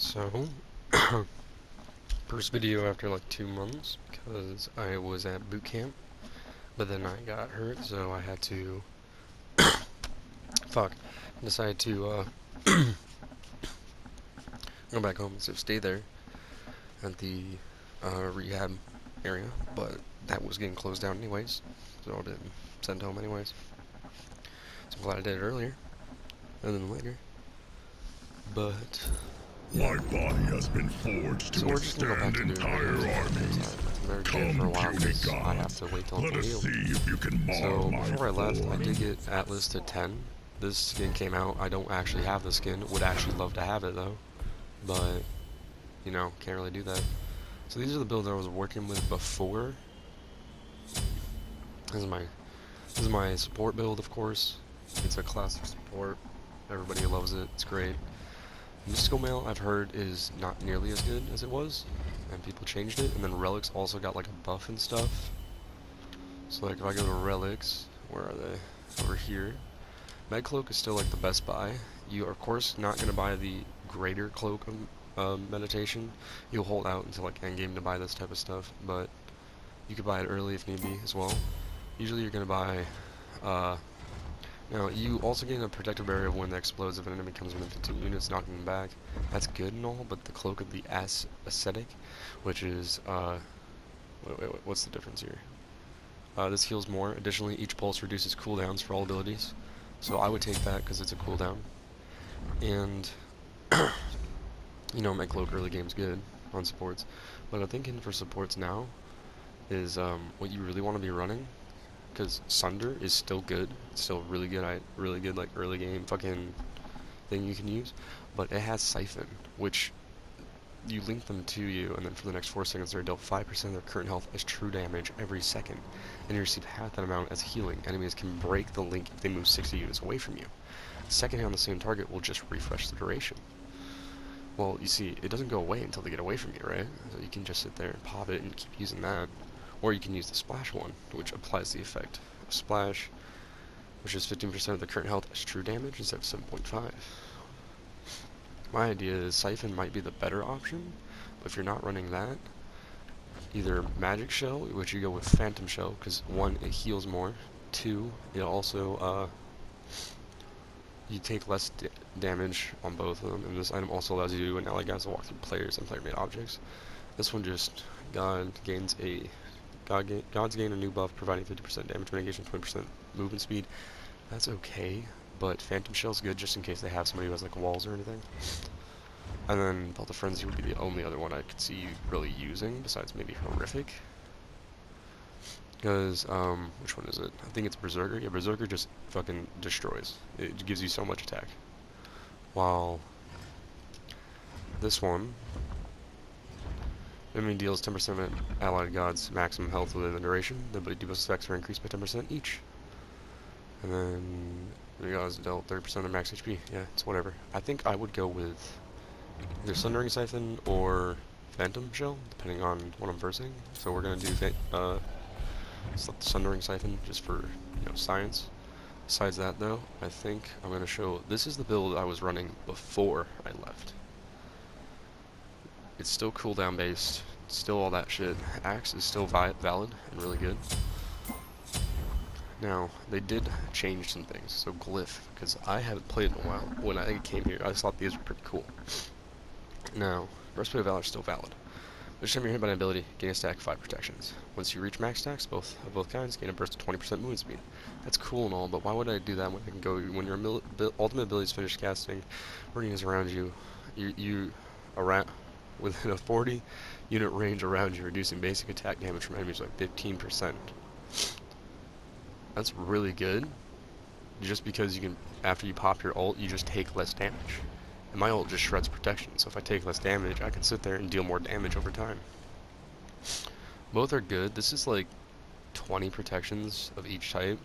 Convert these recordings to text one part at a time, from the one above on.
So, first video after like 2 months because I was at boot camp, but then I got hurt, so I had to decided to go back home and stay there at the rehab area, but that was getting closed down anyways, so I didn't send home anyways. So I'm glad I did it earlier and then later. But my body has been forged to withstand entire armies. Very good Come, for a while puny because I have gods. to wait till Let it's us revealed. see if you can mar So my before I left, I form. did get Atlas to 10. This skin came out. I don't actually have the skin. Would actually love to have it though, but you know, can't really do that. So these are the builds I was working with before. This is my support build, of course. It's a classic support. Everybody loves it. It's great. Mystical Mail, I've heard, is not nearly as good as it was, and people changed it. And then Relics also got like a buff and stuff. So like if I go to Relics, where are they? Over here. Med Cloak is still like the best buy. You are of course not going to buy the greater Cloak of Meditation. You'll hold out until like endgame to buy this type of stuff, but you could buy it early if need be as well. Usually you're going to buy, now you also gain a protective barrier when it explodes if an enemy comes within 15 units, knocking them back. That's good and all, but the Cloak of the Ascetic, which is, what's the difference here? This heals more. Additionally, each pulse reduces cooldowns for all abilities. So I would take that because it's a cooldown. And, you know, my Cloak early game's good on supports. But I'm thinking for supports now is what you really want to be running. Because Sunder is still good. It's still really good. Really good like early game fucking thing you can use. But it has Siphon, which you link them to you, and then for the next 4 seconds they're dealt 5% of their current health as true damage every second, and you receive half that amount as healing. Enemies can break the link if they move 60 units away from you. The second hit on the same target will just refresh the duration. Well, you see, it doesn't go away until they get away from you, right? So you can just sit there and pop it and keep using that. Or you can use the Splash one, which applies the effect of Splash, which is 15% of the current health as true damage instead of 7.5. My idea is Siphon might be the better option, but if you're not running that, either Magic Shell, which you go with Phantom Shell, because 1, it heals more, 2, it also, you take less damage on both of them, and this item also allows you and ally guys to walk through players and player-made objects. This one just, Gods gain a new buff, providing 50% damage mitigation, 20% movement speed. That's okay, but Phantom Shell's good just in case they have somebody who has like walls or anything. And then Belt of Frenzy would be the only other one I could see you really using, besides maybe Horrific. Because, which one is it? I think it's Berserker. Yeah, Berserker just fucking destroys. It gives you so much attack. While this one, enemy deals 10% of allied gods maximum health within the duration. The ability boost effects are increased by 10% each. And then the gods dealt 30% of max HP. Yeah, it's whatever. I think I would go with either Sundering Siphon or Phantom Shell, depending on what I'm versing. So we're gonna do Sundering Siphon just for, you know, science. Besides that though, I think I'm gonna show, this is the build I was running before I left. It's still cooldown based, still all that shit. Axe is still valid and really good. Now, they did change some things, so Glyph, because I haven't played in a while. When I came here, I thought these were pretty cool. Now, Breastplate of Valor is still valid. Each time you're hit by an ability, gain a stack of 5 protections. Once you reach max stacks, both kinds, gain a burst of 20% movement speed. That's cool and all, but why would I do that when I can go, when your ultimate ability is finished casting, burning is around you, within a 40 unit range around you, reducing basic attack damage from enemies by 15%. That's really good, just because you can, after you pop your ult, you just take less damage. And my ult just shreds protection, so if I take less damage, I can sit there and deal more damage over time. Both are good. This is like 20 protections of each type.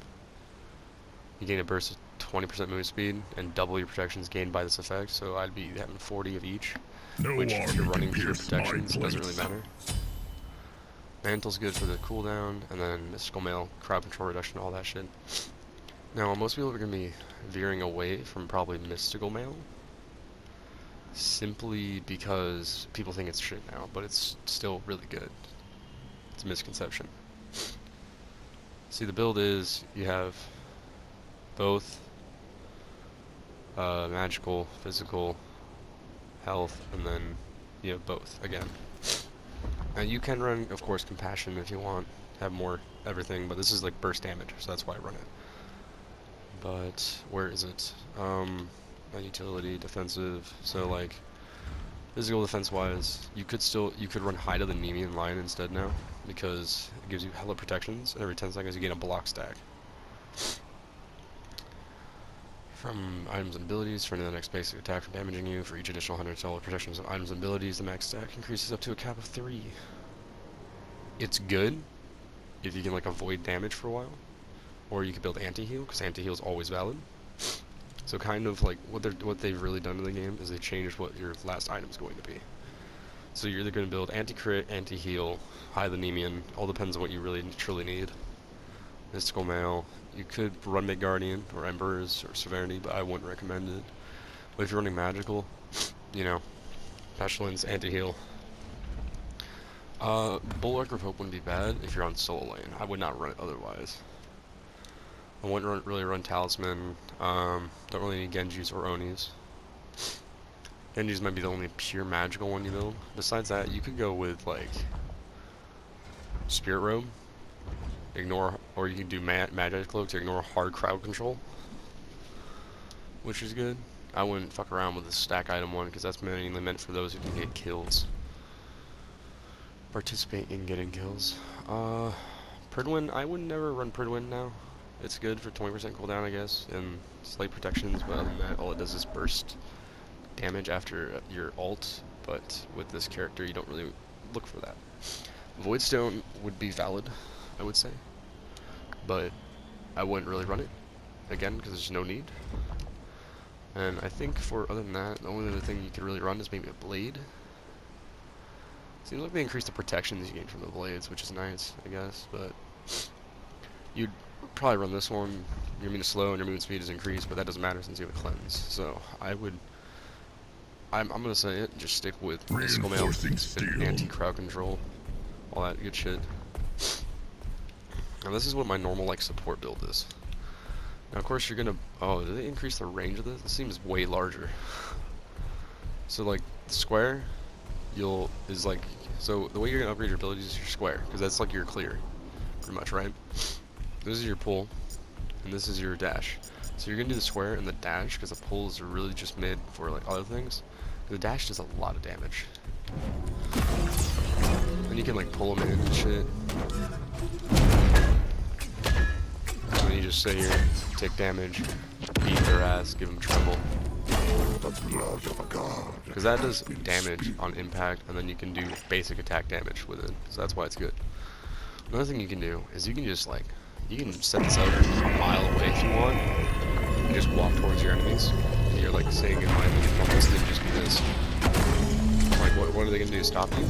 You gain a burst of 20% movement speed, and double your protections gained by this effect, so I'd be having 40 of each. Which, if you're running pure protections, it doesn't really matter. Mantle's good for the cooldown, and then Mystical Mail, crowd control reduction, all that shit. Now, most people are going to be veering away from probably Mystical Mail. simply because people think it's shit now, but it's still really good. It's a misconception. See, the build is you have both magical, physical, health, and then you have both again. Now you can run, of course, compassion if you want, have more everything, but this is like burst damage, so that's why I run it. But where is it? Not utility, defensive. So like physical defense wise, you could run high to the Nemean line instead now because it gives you hella protections, and every 10 seconds you gain a block stack. From items and abilities, for the next basic attack from damaging you, for each additional 100 total protections of items and abilities, the max stack increases up to a cap of 3. It's good if you can like avoid damage for a while, or you could build anti-heal, because anti-heal is always valid. So kind of like what they've really done in the game is they changed what your last item is going to be. So you're either going to build anti-crit, anti-heal, high the Nemean, all depends on what you really truly need. Mystical Mail, you could run Mid Guardian, or Embers, or Severity, but I wouldn't recommend it. But if you're running Magical, you know, Pestilence, anti-heal. Bulwark of Hope wouldn't be bad if you're on solo lane. I would not run it otherwise. I wouldn't really run Talisman. Don't really need Genjis or Onis. Genjis might be the only pure magical one you build. Besides that, you could go with like Spirit Robe, ignore, or you can do Magic Cloak to ignore hard crowd control, which is good. I wouldn't fuck around with the stack item one because that's mainly meant for those who can get kills. Participate in getting kills. Pridwin, I would never run Pridwin now. It's good for 20% cooldown, I guess, and slight protections, but other than that, all it does is burst damage after your ult, but with this character, you don't really look for that. Voidstone would be valid, I would say, but I wouldn't really run it, again, because there's no need. And I think for, other than that, the only other thing you could really run is maybe a Blade. Seems like they increased the protections you gain from the blades, which is nice, I guess, but you'd probably run this one. Your mean is slow and your movement speed is increased, but that doesn't matter since you have a cleanse. So I'm gonna say it, just stick with Mystical Mail, anti-crowd control, all that good shit. Now this is what my normal like support build is. Now of course you're gonna, oh, did they increase the range of this? This seems way larger. So like, square, is like, so the way you're gonna upgrade your abilities is your square, because that's like your clear, pretty much, right? This is your pull, and this is your dash. So you're gonna do the square and the dash, because the pull is really just mid for like other things. The dash does a lot of damage, and you can like pull them in and shit. And then you just sit here, take damage, beat their ass, give them trouble. Because that does damage on impact, and then you can do basic attack damage with it. So that's why it's good. Another thing you can do is you can just like, you can set this up a mile away if you want, and just walk towards your enemies. And you're like saying in mind, you can almost then just do this. Like, what are they gonna do? Stop you?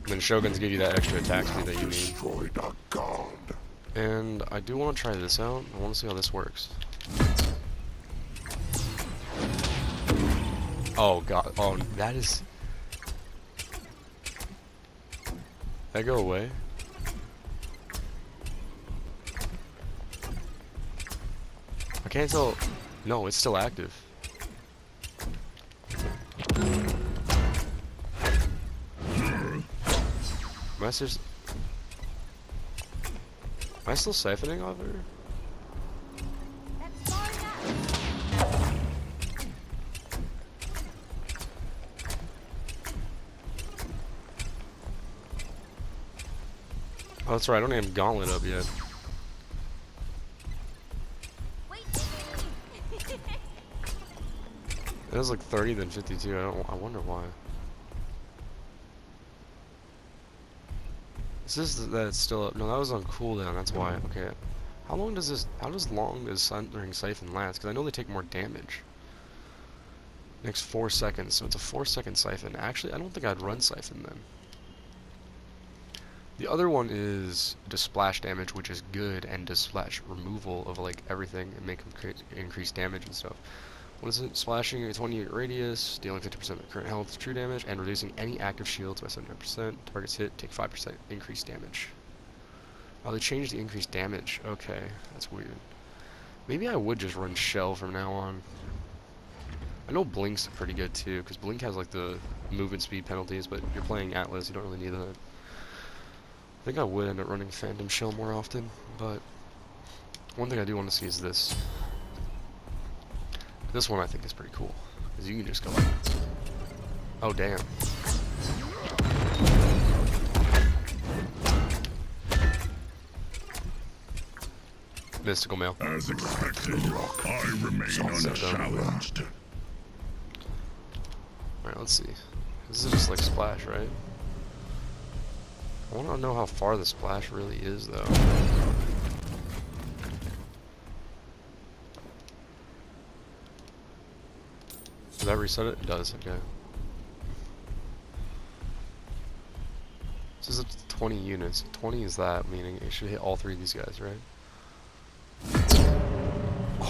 And then Shoguns give you that extra attack speed that you need. And I do want to try this out. I want to see how this works. Oh god. Oh, that is... That go away? I can't tell... No, it's still active. Am I still siphoning off her? Oh, that's right, I don't even have Gauntlet up yet. It was like 30 then 52, I wonder why. Is this that's still up? No, that was on cooldown, that's why. Okay. How long does Sundering Siphon last? Because I know they take more damage. Next 4 seconds, so it's a 4-second Siphon. Actually, I don't think I'd run Siphon then. The other one is does splash damage, which is good, and does splash removal of like everything and make them increase damage and stuff. What is it? Splashing a 20-unit radius, dealing 50% of the current health true damage, and reducing any active shields by 79%. Targets hit, take 5% increased damage. Oh, they changed the increased damage. Okay, that's weird. Maybe I would just run Shell from now on. I know Blink's pretty good too, because Blink has like the movement speed penalties, but you're playing Atlas, you don't really need that. I think I would end up running Phantom Shell more often, but one thing I do want to see is this. This one I think is pretty cool, because you can just go like, oh damn. Mystical Mail. As expected, I remain unchallenged. Alright, let's see. This is just like Splash, right? I want to know how far the Splash really is, though. Does that reset it? It does, okay. This is up to 20 units. 20 is that, meaning it should hit all three of these guys, right?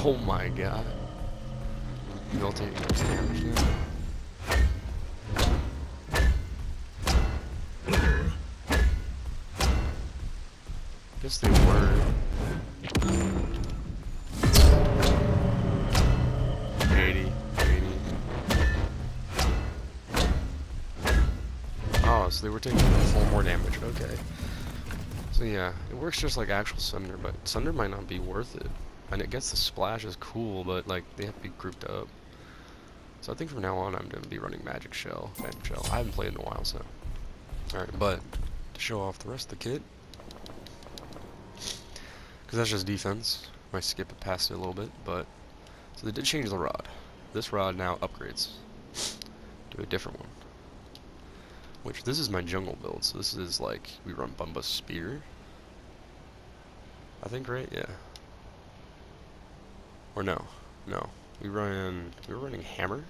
Oh my god. They'll take max damage now. Guess they were. 80. Oh, so they were taking 4 more damage, okay. So yeah, it works just like actual Sunder, but Sunder might not be worth it. And it gets the splash is cool, but like they have to be grouped up. So I think from now on I'm going to be running Magic Shell, Phantom Shell. I haven't played in a while, so. Alright, but to show off the rest of the kit, because that's just defense. Might skip it past it a little bit, but so they did change the rod. This rod now upgrades to a different one. Which this is my jungle build, so this is like we run Bumba's Spear. I think, right? Yeah. Or no. We were running Hammer.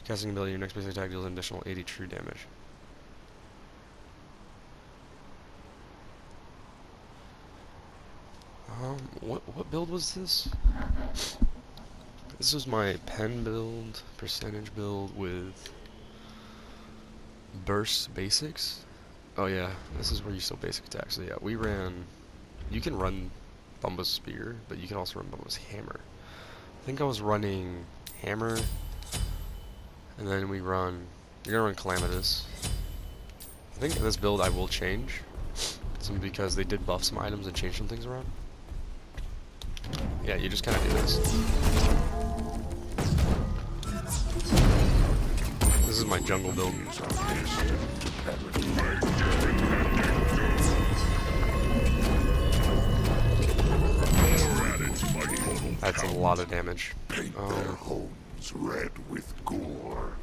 Casting ability, your next basic attack deals an additional 80 true damage. What build was this? This was my pen build, percentage build with burst basics. Oh yeah, this is where you still basic attacks. So yeah, we ran. You can run Bumba's Spear, but you can also run Bumba's Hammer. I think I was running Hammer, and then we run. You're gonna run Calamitous. I think in this build I will change, simply because they did buff some items and change some things around. Yeah, you just kind of do this. This is my jungle build. That's a lot of damage. Paint their homes red with gore.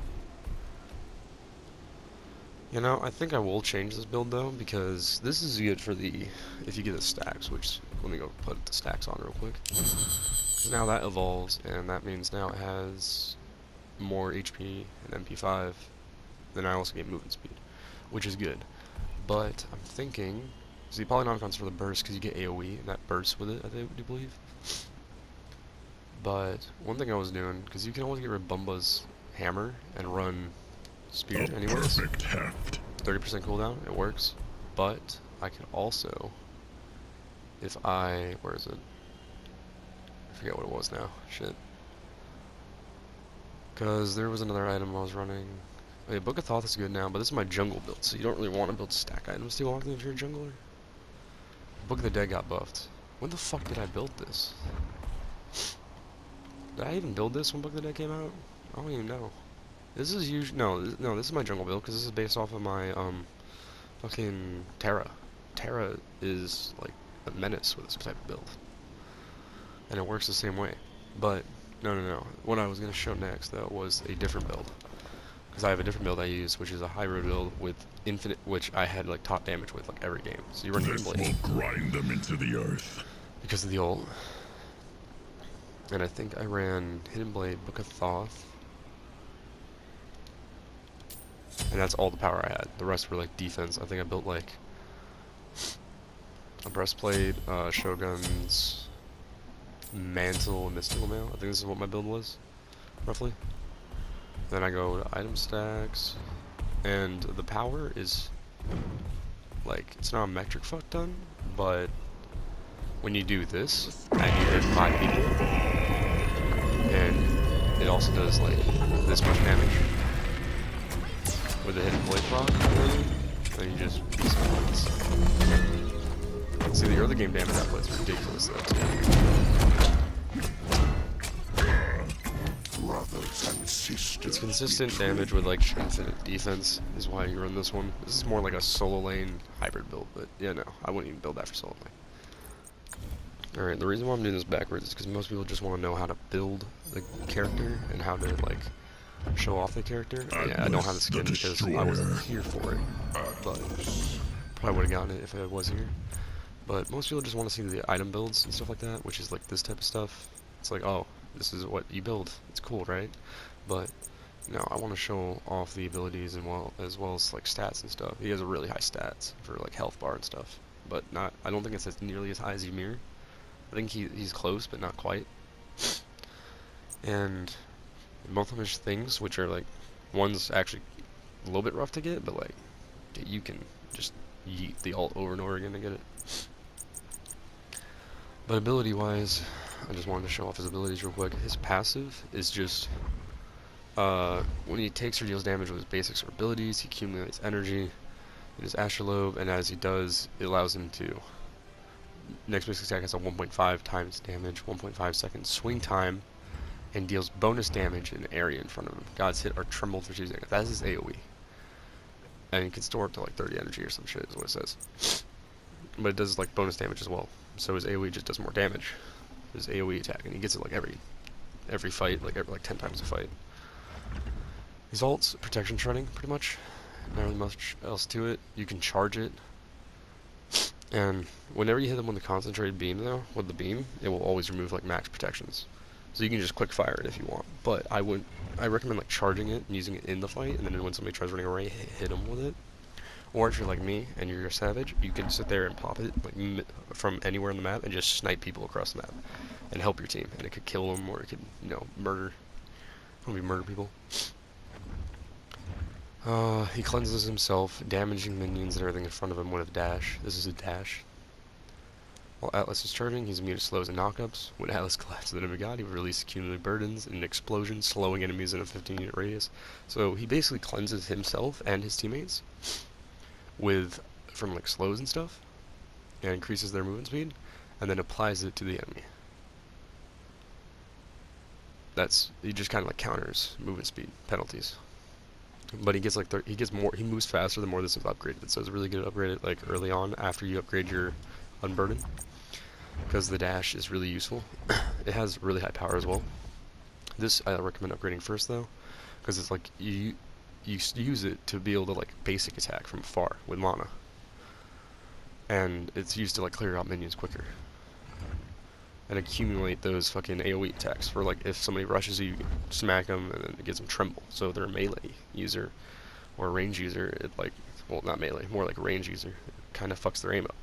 You know, I think I will change this build though, because this is good for the, if you get the stacks, which, let me go put the stacks on real quick. So now that evolves, and that means now it has more HP and MP5, then I also get movement speed, which is good. But I'm thinking, see, Polynomicons for the burst, because you get AoE, and that bursts with it, I do believe. But one thing I was doing, because you can always get rid of Bumba's Hammer and run Spear anyways. 30% cooldown, it works. But I could also, if I, where is it? I forget what it was now. Shit. Because there was another item I was running. Oh, yeah, Book of Thoth is good now, but this is my jungle build, so you don't really want to build stack items too often if you're a jungler. Book of the Dead got buffed. When the fuck did I build this? Did I even build this when Book of the Dead came out? I don't even know. This is usually no, this is my jungle build because this is based off of my fucking Terra. Terra is like a menace with this type of build, and it works the same way. But no. What I was gonna show next though was a different build, because I have a different build I use, which is a high road build with infinite, which I had like top damage with like every game. So you run Hidden Blade. This will grind them into the earth Because of the ult. And I think I ran Hidden Blade, Book of Thoth. And that's all the power I had. The rest were like defense. I think I built like a breastplate, shoguns, mantle, and mystical mail. I think this is what my build was, roughly. Then I go to item stacks, and the power is like it's not a metric fuck ton, but when you do this and you hit 5 people, and it also does like this much damage with a hidden blade proc, then you just beat some points. See, the early game damage output is ridiculous though too. It's consistent damage with like infinite defense is why you run this one. This is more like a solo lane hybrid build, but yeah, no, I wouldn't even build that for solo lane. Alright, the reason why I'm doing this backwards is because most people just want to know how to build the character and how to like show off the character. Yeah, I don't have the skin because I wasn't here for it, but probably would have gotten it if I was here. But most people just want to see the item builds and stuff like that, which is like this type of stuff. It's like, oh, this is what you build. It's cool, right? But no, I want to show off the abilities and as well as like stats and stuff. He has a really high stats for like health bar and stuff, but not. I don't think it's as nearly as high as Ymir. I think he's close, but not quite. And both of his things, which are like, one's actually a little bit rough to get, but like you can just yeet the ult over and over again to get it. But ability-wise, I just wanted to show off his abilities real quick. His passive is just when he takes or deals damage with his basics or abilities, he accumulates energy in his Astrolabe, and as he does, it allows him to. Next basic attack has a 1.5 times damage, 1.5 seconds swing time, and deals bonus damage in the area in front of him. Gods hit are trembled for 2 seconds. That's his AoE. And he can store up to like 30 energy or some shit, is what it says. But it does like bonus damage as well. So his AoE just does more damage. His AoE attack, and he gets it like every fight, like 10 times a fight. His ult's protection shredding, pretty much. Not really much else to it. You can charge it. And whenever you hit them with the concentrated beam though, with the beam, it will always remove like max protections. So you can just quick fire it if you want. But I recommend like charging it and using it in the fight, and then when somebody tries running away, hit them with it. Or if you're like me and you're a savage, you can sit there and pop it like from anywhere on the map and just snipe people across the map and help your team. And it could kill them, or it could, murder. Probably murder people. He cleanses himself, damaging minions and everything in front of him with a dash. This is a dash. While Atlas is charging, he's immune to slows and knockups. When Atlas collapses the enemy god, he will release cumulative burdens in an explosion, slowing enemies in a 15-unit radius. So he basically cleanses himself and his teammates from like slows and stuff, and increases their movement speed, and then applies it to the enemy. He just kind of like counters movement speed penalties. But he gets like he moves faster the more this is upgraded. So it's really good to upgrade it like early on after you upgrade your unburden, because the dash is really useful. It has really high power as well. This I recommend upgrading first though, because it's like you use it to be able to like basic attack from far with mana, and it's used to like clear out minions quicker and accumulate those fucking AoE attacks for like if somebody rushes you, you can smack them and then it gives them tremble. So if they're a melee user or a range user, it like, well, not melee, more like a range user, it kind of fucks their aim up.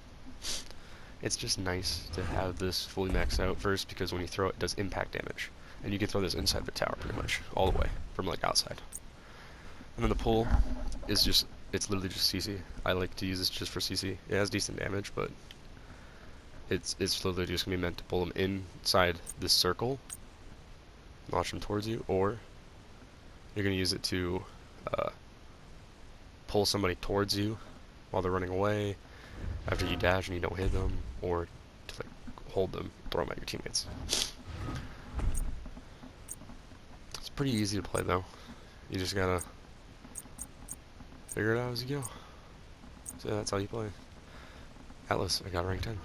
It's just nice to have this fully maxed out first, because when you throw it, it does impact damage, and you can throw this inside the tower pretty much all the way from like outside. And then the pull is just, it's literally just CC. I like to use this just for CC. It has decent damage, but it's literally just gonna be meant to pull them inside this circle, launch them towards you, or you're gonna use it to pull somebody towards you while they're running away after you dash and you don't hit them, or to like hold them, throw them at your teammates. It's pretty easy to play though. You just gotta figure it out as you go. So that's how you play. Atlas, I got rank 10.